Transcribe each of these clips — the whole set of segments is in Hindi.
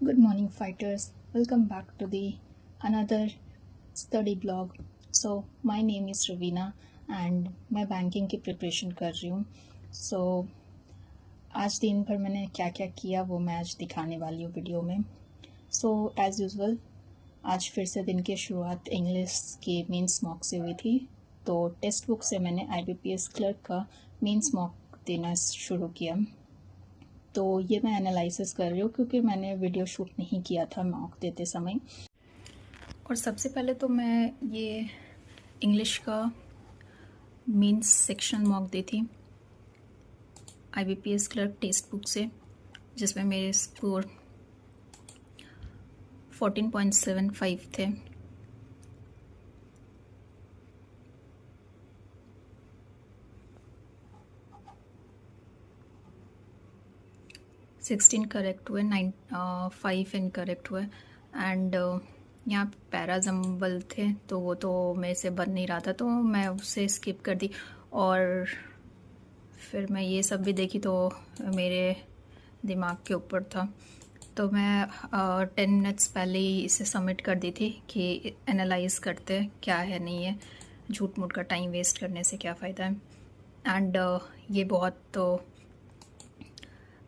Good morning, fighters. Welcome back to the another study blog. So my name is Ravina and मैं बैंकिंग की प्रिपरेशन कर रही हूँ. So आज दिन भर मैंने क्या क्या किया वो मैं आज दिखाने वाली हूँ वीडियो में. So as usual आज फिर से दिन की शुरुआत इंग्लिश के मेंस मॉक से हुई थी. तो टेक्स्ट बुक से मैंने IBPS क्लर्क का मेंस मॉक देना शुरू किया. तो ये मैं एनालिसिस कर रही हूँ क्योंकि मैंने वीडियो शूट नहीं किया था मॉक देते समय. और सबसे पहले तो मैं ये इंग्लिश का मेंस सेक्शन मॉक दी थी IBPS क्लर्क टेक्स्ट बुक से, जिसमें मेरे स्कोर 14.75 थे. सिक्सटीन करेक्ट हुए, 5 इनकरेक्ट हुए. एंड यहाँ पैराजम्बल थे तो वो तो मेरे से बन नहीं रहा था तो मैं उससे स्किप कर दी. और फिर मैं ये सब भी देखी तो मेरे दिमाग के ऊपर था तो मैं 10 मिनट्स पहले ही इसे सबमिट कर दी थी कि एनालाइज करते क्या है नहीं है, झूठ मूठ का टाइम वेस्ट करने से क्या फ़ायदा है. एंड ये बहुत तो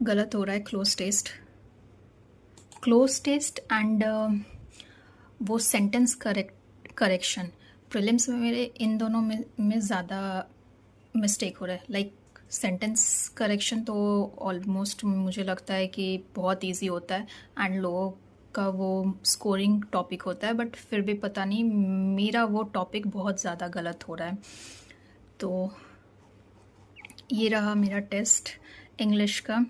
गलत हो रहा है. क्लोज टेस्ट एंड वो सेंटेंस करेक्शन प्रीलिम्स में मेरे इन दोनों में ज़्यादा मिस्टेक हो रहा है. लाइक सेंटेंस करेक्शन तो ऑलमोस्ट मुझे लगता है कि बहुत इजी होता है एंड लोगों का वो स्कोरिंग टॉपिक होता है, बट फिर भी पता नहीं मेरा वो टॉपिक बहुत ज़्यादा गलत हो रहा है. तो ये रहा मेरा टेस्ट इंग्लिश का.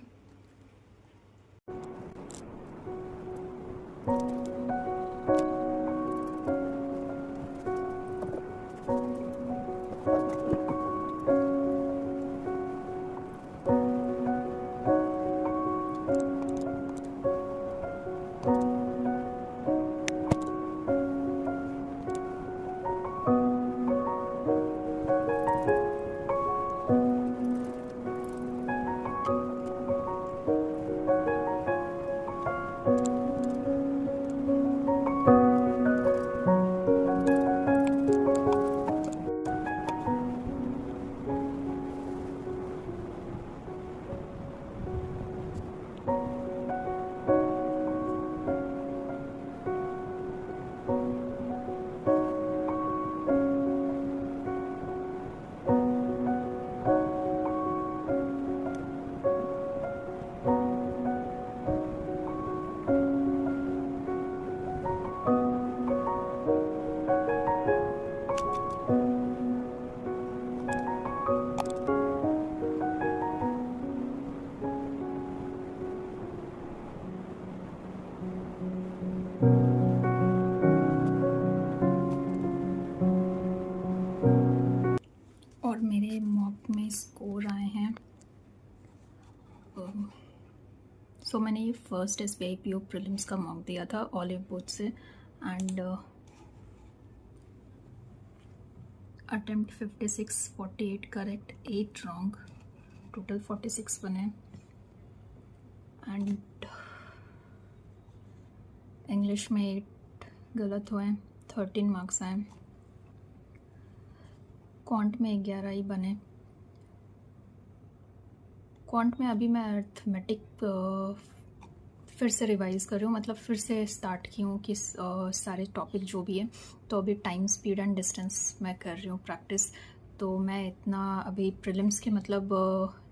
और मेरे मॉक में स्कोर आए हैं. सो मैंने ये फर्स्ट SBI PO प्रीलिम्स का मॉक दिया था ऑलिव बोर्ड से and attempt 56, 48 correct, 8 wrong, total 46 बने. एंड इंग्लिश में 8 गलत हुए, 13 मार्क्स आए. क्वांट में 11 ही बने. क्वांट में अभी मैं अर्थमेटिक फिर से रिवाइज़ कर रही हूँ, मतलब फिर से स्टार्ट की हूँ कि सारे टॉपिक जो भी है. तो अभी टाइम, स्पीड एंड डिस्टेंस मैं कर रही हूँ प्रैक्टिस. तो मैं इतना अभी प्रीलिम्स के मतलब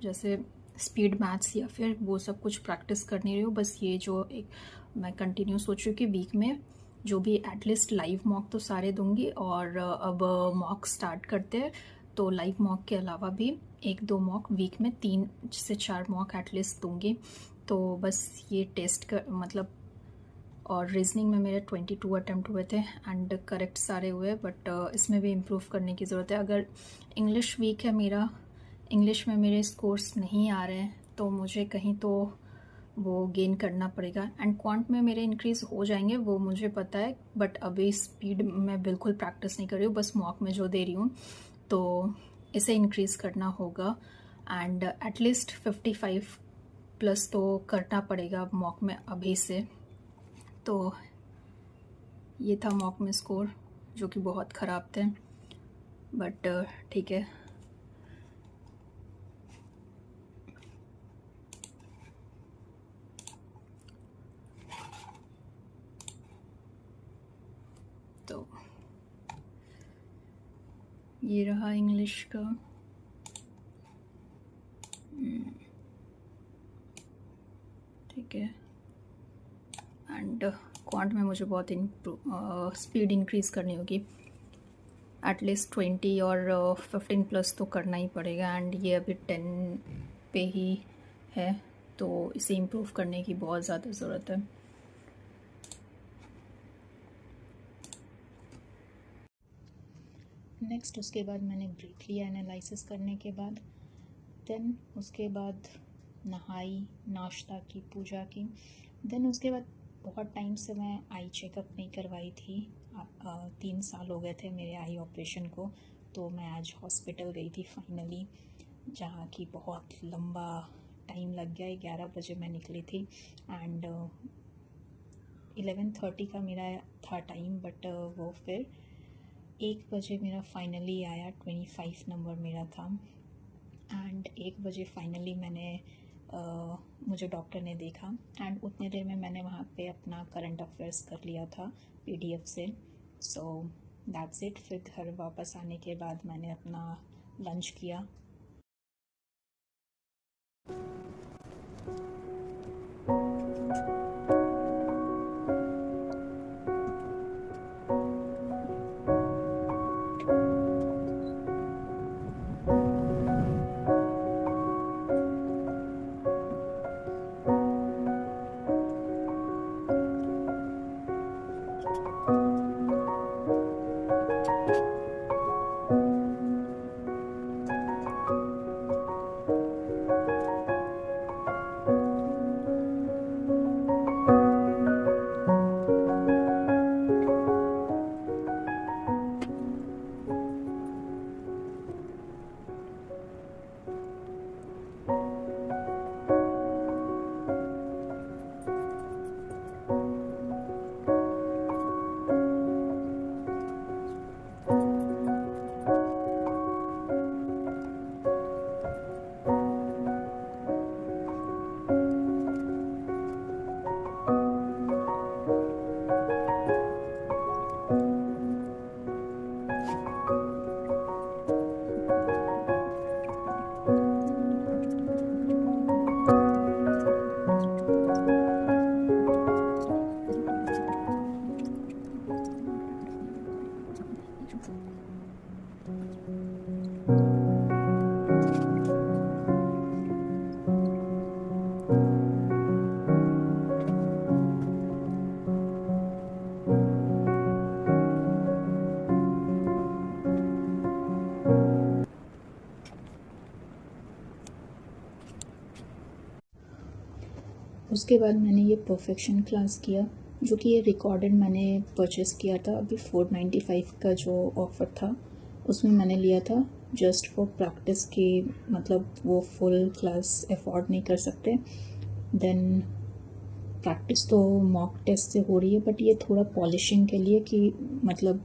जैसे स्पीड मैथ्स या फिर वो सब कुछ प्रैक्टिस कर नहीं रही हूँ. बस ये जो एक मैं कंटिन्यू सोच रही हूँ कि वीक में जो भी एटलीस्ट लाइव मॉक तो सारे दूंगी. और अब मॉक स्टार्ट करते हैं तो लाइव मॉक के अलावा भी 1-2 मॉक वीक में 3 से 4 मॉक एटलीस्ट दूंगी. तो बस ये टेस्ट कर मतलब. और रीजनिंग में मेरे 22 अटैम्प्ट हुए थे एंड करेक्ट सारे हुए, बट इसमें भी इम्प्रूव करने की ज़रूरत है. अगर इंग्लिश वीक है मेरा, इंग्लिश में मेरे स्कोर्स नहीं आ रहे हैं तो मुझे कहीं तो वो गेन करना पड़ेगा. एंड क्वांट में मेरे इंक्रीज़ हो जाएंगे वो मुझे पता है, बट अभी स्पीड में बिल्कुल प्रैक्टिस नहीं कर रही हूँ. बस मॉक में जो दे रही हूँ तो इसे इंक्रीज़ करना होगा. एंड एटलीस्ट 55 प्लस तो करना पड़ेगा मॉक में अभी से. तो ये था मॉक में स्कोर, जो कि बहुत ख़राब थे, बट ठीक है। तो ये रहा इंग्लिश का। ठीक है। एंड क्वांट में मुझे बहुत स्पीड इंक्रीज़ करनी होगी, एटलीस्ट 20 और 15 प्लस तो करना ही पड़ेगा। एंड ये अभी 10 पे ही है, तो इसे इम्प्रूव करने की बहुत ज़्यादा ज़रूरत है। नेक्स्ट उसके बाद मैंने ब्रेक लिया एनालिसिस करने के बाद। देन उसके बाद नहाई, नाश्ता की, पूजा की। देन उसके बाद बहुत टाइम से मैं आई चेकअप नहीं करवाई थी। 3 साल हो गए थे मेरे आई ऑपरेशन को, तो मैं आज हॉस्पिटल गई थी फाइनली, जहाँ की बहुत लंबा टाइम लग गया। 11 बजे मैं निकली थी एंड 11:30 का मेरा था टाइम, बट वो फिर 1 बजे मेरा फाइनली आया। 25 नंबर मेरा था एंड 1 बजे फाइनली मुझे डॉक्टर ने देखा एंड उतने देर में मैंने वहाँ पे अपना करंट अफेयर्स कर लिया था PDF से। So that's it. फिर घर वापस आने के बाद मैंने अपना लंच किया। उसके बाद मैंने ये परफेक्शन क्लास किया, जो कि ये रिकॉर्डेड मैंने परचेज़ किया था अभी 495 का जो ऑफ़र था उसमें मैंने लिया था, जस्ट फॉर प्रैक्टिस की। मतलब वो फुल क्लास अफोर्ड नहीं कर सकते। देन प्रैक्टिस तो मॉक टेस्ट से हो रही है, बट ये थोड़ा पॉलिशिंग के लिए कि मतलब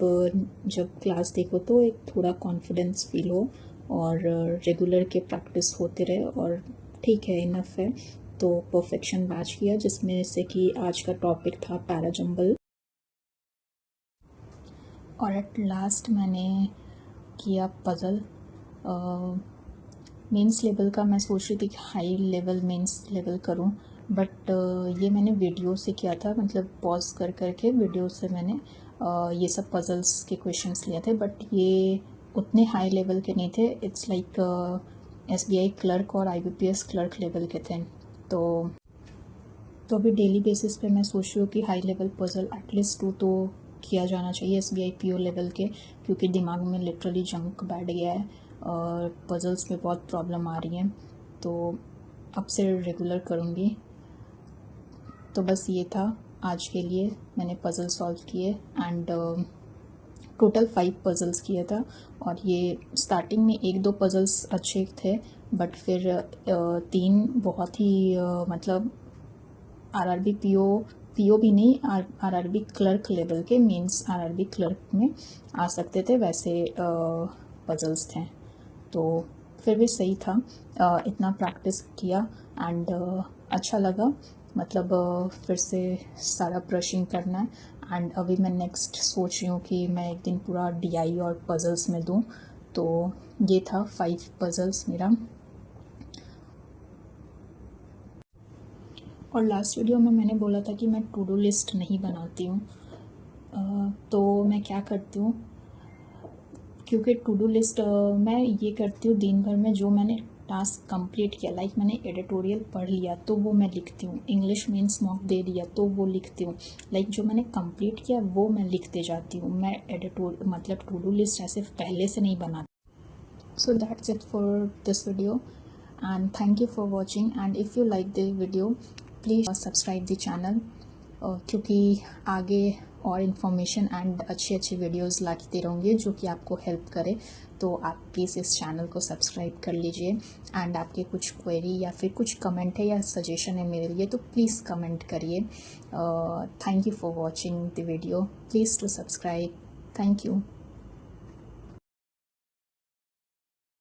जब क्लास देखो तो एक थोड़ा कॉन्फिडेंस फील हो और रेगुलर के प्रैक्टिस होते रहे। और ठीक है, इनफ है। तो परफेक्शन बैच किया, जिसमें से कि आज का टॉपिक था पैराजंबल। और एट लास्ट मैंने किया पज़ल। मेंस लेवल का मैं सोच रही थी कि हाई लेवल मेंस लेवल करूं, बट ये मैंने वीडियो से किया था, मतलब पॉज कर करके वीडियो से मैंने ये सब पज़ल्स के क्वेश्चंस लिए थे, बट ये उतने हाई लेवल के नहीं थे। इट्स लाइक SBI क्लर्क और IBPS क्लर्क लेवल के थे। तो अभी डेली बेसिस पे मैं सोच रही हूँ कि हाई लेवल पज़ल एटलीस्ट 2 तो किया जाना चाहिए SBI PO लेवल के, क्योंकि दिमाग में लिटरली जंक बैठ गया है और पज़ल्स में बहुत प्रॉब्लम आ रही है। तो अब से रेगुलर करूँगी। तो बस ये था आज के लिए। मैंने पज़ल सॉल्व किए एंड टोटल 5 पज़ल्स किया था। और ये स्टार्टिंग में 1-2 पज़ल्स अच्छे थे, बट फिर 3 बहुत ही मतलब RRB PO POB नहीं, RRB क्लर्क लेवल के, मीन्स RRB क्लर्क में आ सकते थे, वैसे पजल्स थे। तो फिर भी सही था, इतना प्रैक्टिस किया एंड अच्छा लगा। मतलब फिर से सारा ब्रशिंग करना है एंड अभी मैं नेक्स्ट सोच रही हूँ कि मैं एक दिन पूरा DI और पजल्स में दूँ। तो ये था 5 पजल्स मेरा। और लास्ट वीडियो में मैंने बोला था कि मैं टू डू लिस्ट नहीं बनाती हूँ, तो मैं क्या करती हूँ, क्योंकि टू डू लिस्ट मैं ये करती हूँ दिन भर में जो मैंने टास्क कंप्लीट किया, लाइक मैंने एडिटोरियल पढ़ लिया तो वो मैं लिखती हूँ, इंग्लिश मेंस मॉक दे दिया तो वो लिखती हूँ, लाइक जो मैंने कंप्लीट किया वो मैं लिखते जाती हूँ। मैं मतलब टू डू लिस्ट ऐसे पहले से नहीं बनाती। So that's it for this video and thank you for watching, and if you like the video please subscribe the channel, क्योंकि आगे और इन्फॉर्मेशन एंड अच्छी अच्छी वीडियोस लाते रहूँगी जो कि आपको हेल्प करे। तो आप प्लीज़ इस चैनल को सब्सक्राइब कर लीजिए एंड आपके कुछ क्वेरी या फिर कुछ कमेंट है या सजेशन है मेरे लिए तो प्लीज़ कमेंट करिए। Thank you for watching the video, please to subscribe. Thank you.